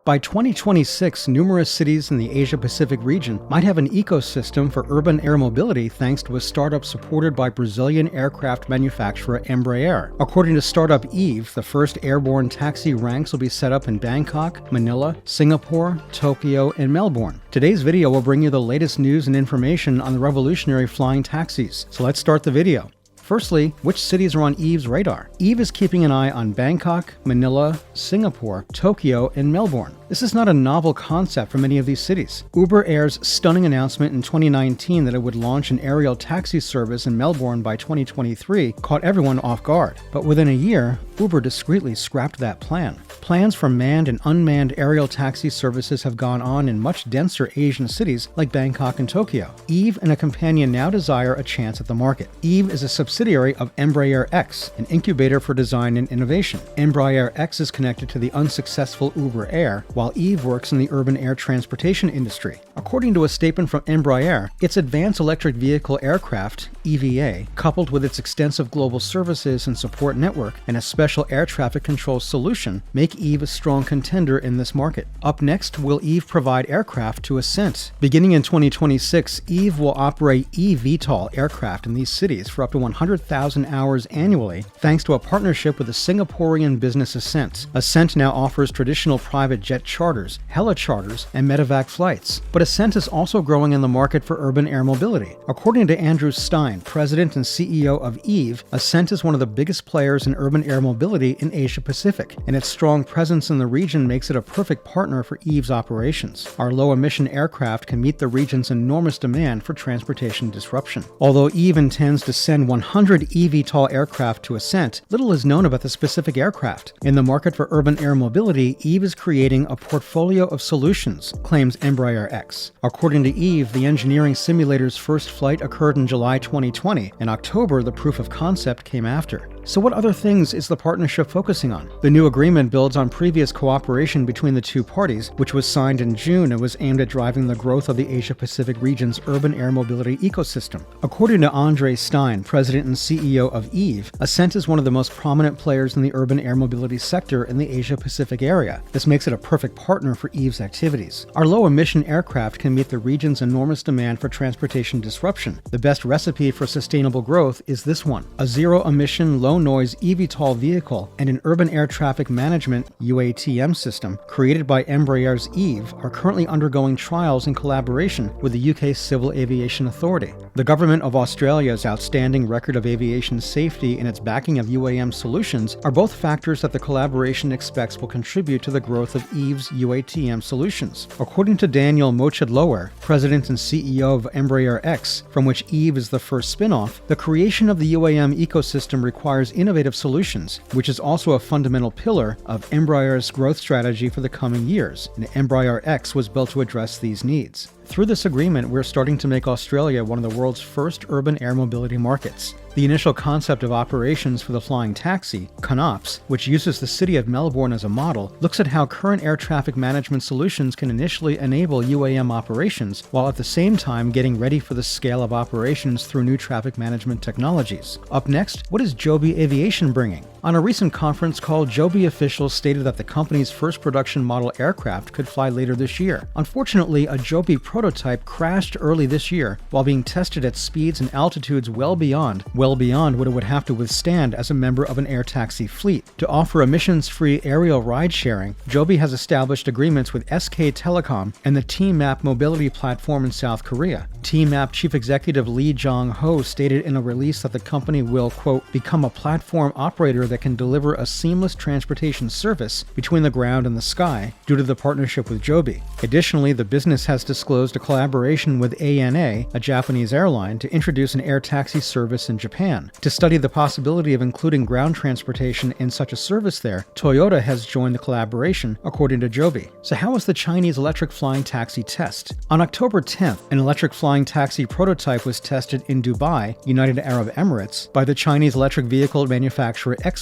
By 2026, numerous cities in the Asia-Pacific region might have an ecosystem for urban air mobility thanks to a startup supported by Brazilian aircraft manufacturer Embraer. According to startup Eve, the first airborne taxi ranks will be set up in Bangkok, Manila, Singapore, Tokyo, and Melbourne. Today's video will bring you the latest news and information on the revolutionary flying taxis. So let's start the video. Firstly, which cities are on Eve's radar? Eve is keeping an eye on Bangkok, Manila, Singapore, Tokyo, and Melbourne. This is not a novel concept for many of these cities. Uber Air's stunning announcement in 2019 that it would launch an aerial taxi service in Melbourne by 2023 caught everyone off guard. But within a year, Uber discreetly scrapped that plan. Plans for manned and unmanned aerial taxi services have gone on in much denser Asian cities like Bangkok and Tokyo. Eve and a companion now desire a chance at the market. Eve is a subsidiary of Embraer X, an incubator for design and innovation. Embraer X is connected to the unsuccessful Uber Air, while Eve works in the urban air transportation industry. According to a statement from Embraer, its advanced electric vehicle aircraft, EVA, coupled with its extensive global services and support network and a special air traffic control solution, make Eve a strong contender in this market. Up next, will Eve provide aircraft to Ascent? Beginning in 2026, Eve will operate eVTOL aircraft in these cities for up to 100,000 hours annually, thanks to a partnership with the Singaporean business Ascent. Ascent now offers traditional private jet charters, heli-charters, and medevac flights. But Ascent is also growing in the market for urban air mobility. According to Andrew Stein, president and CEO of Eve, Ascent is one of the biggest players in urban air mobility in Asia-Pacific, and its strong presence in the region makes it a perfect partner for Eve's operations. Our low-emission aircraft can meet the region's enormous demand for transportation disruption. Although Eve intends to send 100 eVTOL aircraft to Ascent, little is known about the specific aircraft. In the market for urban air mobility, Eve is creating a portfolio of solutions, claims Embraer X. According to Eve, the engineering simulator's first flight occurred in July 2020. In October, the proof of concept came after. So what other things is the partnership focusing on? The new agreement builds on previous cooperation between the two parties, which was signed in June and was aimed at driving the growth of the Asia-Pacific region's urban air mobility ecosystem. According to Andre Stein, president and CEO of Eve, Ascent is one of the most prominent players in the urban air mobility sector in the Asia-Pacific area. This makes it a perfect partner for Eve's activities. Our low-emission aircraft can meet the region's enormous demand for transportation disruption. The best recipe for sustainable growth is this one: a zero-emission, low-noise eVTOL vehicle and an urban air traffic management UATM system created by Embraer's Eve are currently undergoing trials in collaboration with the UK Civil Aviation Authority. The government of Australia's outstanding record of aviation safety and its backing of UAM solutions are both factors that the collaboration expects will contribute to the growth of Eve's UATM solutions. According to Daniel Mochadlower, president and CEO of Embraer X, from which Eve is the first spin-off, the creation of the UAM ecosystem requires innovative solutions, which is also a fundamental pillar of Embraer's growth strategy for the coming years, and Embraer X was built to address these needs. Through this agreement, we're starting to make Australia one of the world's first urban air mobility markets. The initial concept of operations for the flying taxi, ConOps, which uses the city of Melbourne as a model, looks at how current air traffic management solutions can initially enable UAM operations, while at the same time getting ready for the scale of operations through new traffic management technologies. Up next, what is Joby Aviation bringing? On a recent conference call, Joby officials stated that the company's first production model aircraft could fly later this year. Unfortunately, a Joby prototype crashed early this year while being tested at speeds and altitudes well beyond what it would have to withstand as a member of an air taxi fleet. To offer emissions-free aerial ride-sharing, Joby has established agreements with SK Telecom and the T-Map mobility platform in South Korea. T-Map Chief Executive Lee Jong-ho stated in a release that the company will, quote, become a platform operator that can deliver a seamless transportation service between the ground and the sky due to the partnership with Joby. Additionally, the business has disclosed a collaboration with ANA, a Japanese airline, to introduce an air taxi service in Japan. To study the possibility of including ground transportation in such a service there, Toyota has joined the collaboration, according to Joby. So how was the Chinese electric flying taxi test? On October 10th, an electric flying taxi prototype was tested in Dubai, United Arab Emirates, by the Chinese electric vehicle manufacturer Xpeng.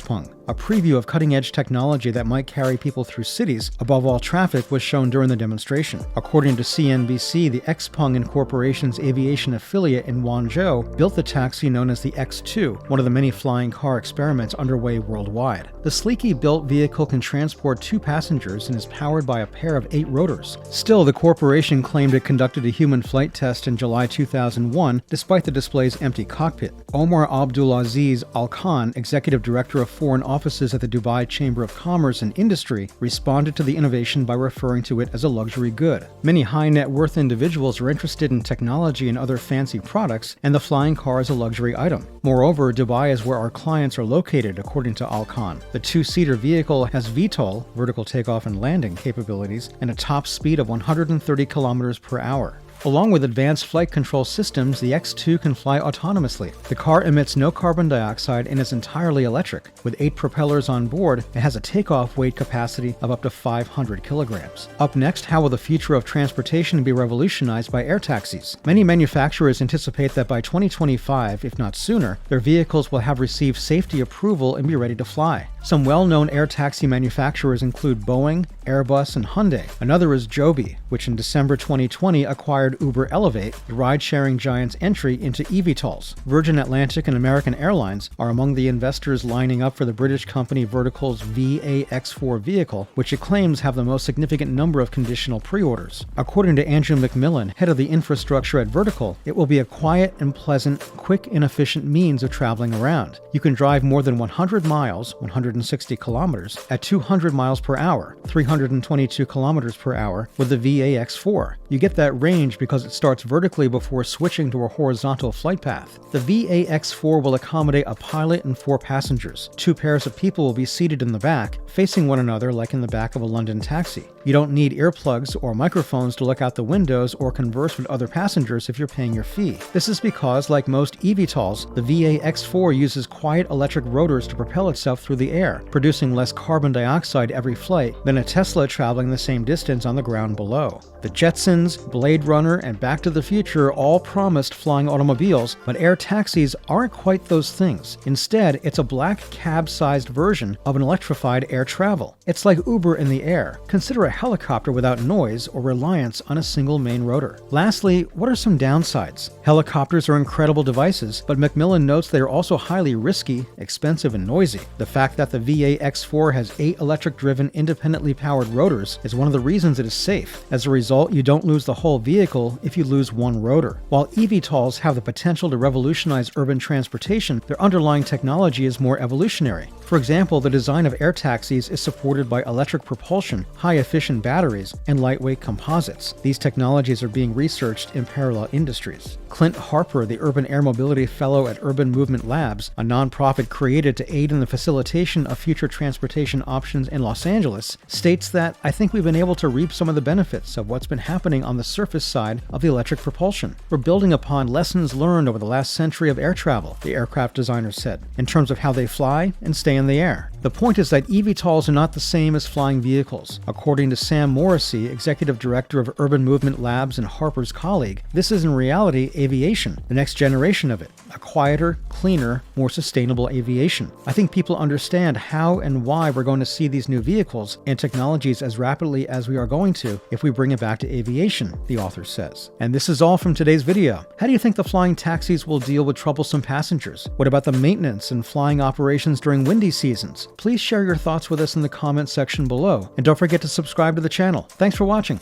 A preview of cutting-edge technology that might carry people through cities, above all traffic, was shown during the demonstration. According to CNBC, the Xpeng Corporation's aviation affiliate in Guangzhou built the taxi known as the X2, one of the many flying car experiments underway worldwide. The sleekly built vehicle can transport 2 passengers and is powered by a pair of 8 rotors. Still, the corporation claimed it conducted a human flight test in July 2001, despite the display's empty cockpit. Omar Abdulaziz Al Khan, executive director of foreign offices at the Dubai Chamber of Commerce and Industry, responded to the innovation by referring to it as a luxury good. Many high net worth individuals are interested in technology and other fancy products, and the flying car is a luxury item. Moreover, Dubai is where our clients are located, according to Al Khan. The 2-seater vehicle has VTOL, vertical takeoff and landing, capabilities, and a top speed of 130 kilometers per hour. Along with advanced flight control systems, the X2 can fly autonomously. The car emits no carbon dioxide and is entirely electric. With 8 propellers on board, it has a takeoff weight capacity of up to 500 kilograms. Up next, how will the future of transportation be revolutionized by air taxis? Many manufacturers anticipate that by 2025, if not sooner, their vehicles will have received safety approval and be ready to fly. Some well-known air taxi manufacturers include Boeing, Airbus, and Hyundai. Another is Joby, which in December 2020 acquired Uber Elevate, the ride-sharing giant's entry into eVTOLs. Virgin Atlantic and American Airlines are among the investors lining up for the British company Vertical's VAX4 vehicle, which it claims have the most significant number of conditional pre-orders. According to Andrew McMillan, head of the infrastructure at Vertical, it will be a quiet and pleasant, quick and efficient means of traveling around. You can drive more than 100 miles, 160 kilometers, at 200 miles per hour, 322 kilometers per hour, with the VAX4. You get that range because it starts vertically before switching to a horizontal flight path. The VAX4 will accommodate a pilot and 4 passengers. 2 pairs of people will be seated in the back, facing one another like in the back of a London taxi. You don't need earplugs or microphones to look out the windows or converse with other passengers if you're paying your fee. This is because, like most eVTOLs, the VAX4 uses quiet electric rotors to propel itself through the air, producing less carbon dioxide every flight than a Tesla traveling the same distance on the ground below. The Jetsons, Blade Runner, and Back to the Future all promised flying automobiles, but air taxis aren't quite those things. Instead, it's a black cab-sized version of an electrified air travel. It's like Uber in the air. Consider a helicopter without noise or reliance on a single main rotor. Lastly, what are some downsides? Helicopters are incredible devices, but McMillan notes they are also highly risky, expensive, and noisy. The fact that the VAX4 has 8 electric-driven, independently powered rotors is one of the reasons it is safe. As a result, you don't lose the whole vehicle if you lose one rotor. While eVTOLs have the potential to revolutionize urban transportation, their underlying technology is more evolutionary. For example, the design of air taxis is supported by electric propulsion, high-efficient batteries, and lightweight composites. These technologies are being researched in parallel industries. Clint Harper, the Urban Air Mobility Fellow at Urban Movement Labs, a nonprofit created to aid in the facilitation of future transportation options in Los Angeles, states that, "I think we've been able to reap some of the benefits of what's been happening on the surface side of the electric propulsion. We're building upon lessons learned over the last century of air travel," the aircraft designer said, in terms of how they fly and stay in the air. The point is that eVTOLs are not the same as flying vehicles. According to Sam Morrissey, executive director of Urban Movement Labs and Harper's colleague, this is in reality aviation, the next generation of it, a quieter, cleaner, more sustainable aviation. I think people understand how and why we're going to see these new vehicles and technologies as rapidly as we are going to if we bring it back to aviation, the author says. And this is all from today's video. How do you think the flying taxis will deal with troublesome passengers? What about the maintenance and flying operations during windy seasons? Please share your thoughts with us in the comments section below. And don't forget to subscribe to the channel. Thanks for watching.